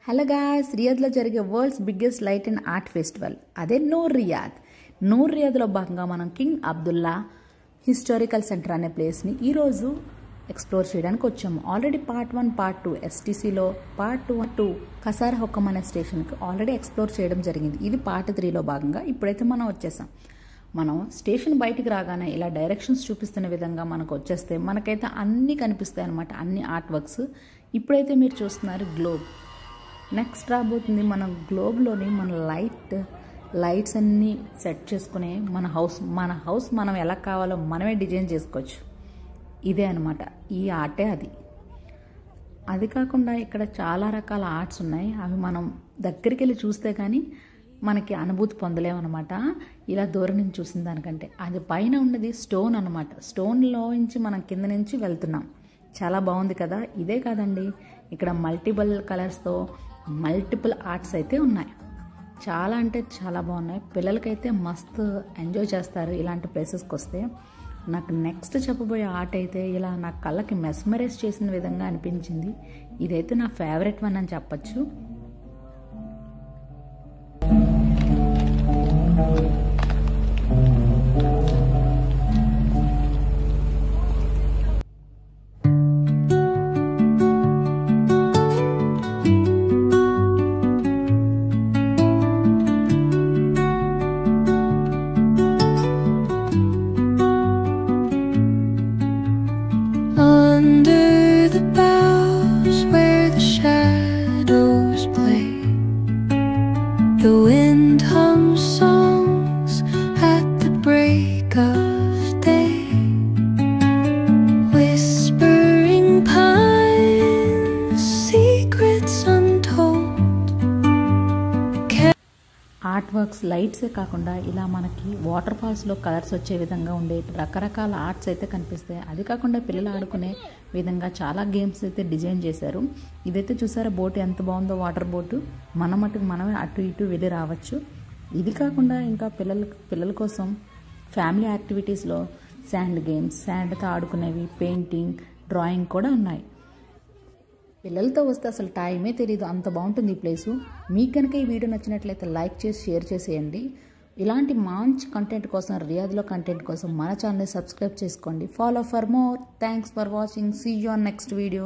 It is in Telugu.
హలో గాయ్స్, రియాద్లో జరిగే world's biggest light and art festival అదే నూర్ రియాద్. నూర్ రియాద్లో భాగంగా మనం కింగ్ అబ్దుల్లా హిస్టారికల్ సెంటర్ అనే ప్లేస్ని ఈరోజు ఎక్స్ప్లోర్ చేయడానికి వచ్చాము. Already part 1, part 2 ఎస్టీసీలో, part 2 Qasr హుక్కం అనే స్టేషన్కి ఆల్రెడీ ఎక్స్ప్లోర్ చేయడం జరిగింది. ఇది పార్ట్ 3లో భాగంగా ఇప్పుడైతే మనం వచ్చేసాం. మనం స్టేషన్ బయటికి రాగానే ఇలా డైరెక్షన్స్ చూపిస్తున్న విధంగా మనకు వచ్చేస్తే మనకైతే అన్నీ కనిపిస్తాయి అన్నమాట, అన్ని ఆర్ట్ వర్క్స్. ఇప్పుడైతే మీరు చూస్తున్నారు గ్లోబ్. నెక్స్ట్ రాబోతుంది మన గ్లోబ్లోని మన లైట్స్ అన్నీ సెట్ చేసుకునే మన హౌస్ మనం ఎలా కావాలో మనమే డిజైన్ చేసుకోవచ్చు. ఇదే అనమాట ఈ ఆర్టే. అది కాకుండా ఇక్కడ చాలా రకాల ఆర్ట్స్ ఉన్నాయి. అవి మనం దగ్గరికి వెళ్ళి చూస్తే కానీ మనకి అనుభూతి పొందలేమన్నమాట, ఇలా దూరం నుంచి చూసిన దానికంటే. అది పైన ఉన్నది స్టోన్ అనమాట. స్టోన్లో నుంచి మనం కింద నుంచి వెళ్తున్నాం. చాలా బాగుంది కదా. ఇదే కాదండి, ఇక్కడ మల్టిపుల్ కలర్స్తో మల్టిపుల్ ఆర్ట్స్ అయితే ఉన్నాయి. చాలా అంటే చాలా బాగున్నాయి. పిల్లలకైతే మస్తు ఎంజాయ్ చేస్తారు ఇలాంటి ప్లేసెస్కి వస్తే. నాకు నెక్స్ట్ చెప్పబోయే ఆర్ట్ అయితే ఇలా నా కళ్ళకి మెస్మరైజ్ చేసిన విధంగా అనిపించింది. ఇదైతే నా ఫేవరెట్ వన్ అని చెప్పచ్చు. The wind hums songs at the break of day, whispering pines, secrets untold. Art works లైట్సే కాకుండా ఇలా మనకి వాటర్ ఫాల్స్లో కలర్స్ వచ్చే విధంగా ఉండే రకరకాల ఆర్ట్స్ అయితే కనిపిస్తాయి. అది కాకుండా పిల్లలు ఆడుకునే విధంగా చాలా గేమ్స్ అయితే డిజైన్ చేశారు. ఇదైతే చూసారా, బోట్ ఎంత బాగుందో, వాటర్ బోటు. మనమే అటు ఇటు వెళ్ళి రావచ్చు. ఇది కాకుండా ఇంకా పిల్లల కోసం ఫ్యామిలీ యాక్టివిటీస్లో శాండ్ గేమ్స్, శాండ్తో ఆడుకునేవి, పెయింటింగ్, డ్రాయింగ్ కూడా ఉన్నాయి. పిల్లలతో వస్తే అసలు టైమే తెలియదు, అంత బాగుంటుంది ఈ ప్లేసు. మీకు కనుక ఈ వీడియో నచ్చినట్లయితే లైక్ చేసి షేర్ చేసేయండి. ఇలాంటి మంచి కంటెంట్ కోసం, రియాద్లో కంటెంట్ కోసం మన ఛానల్ని సబ్స్క్రైబ్ చేసుకోండి. Follow for more. Thanks for watching. See you on next video.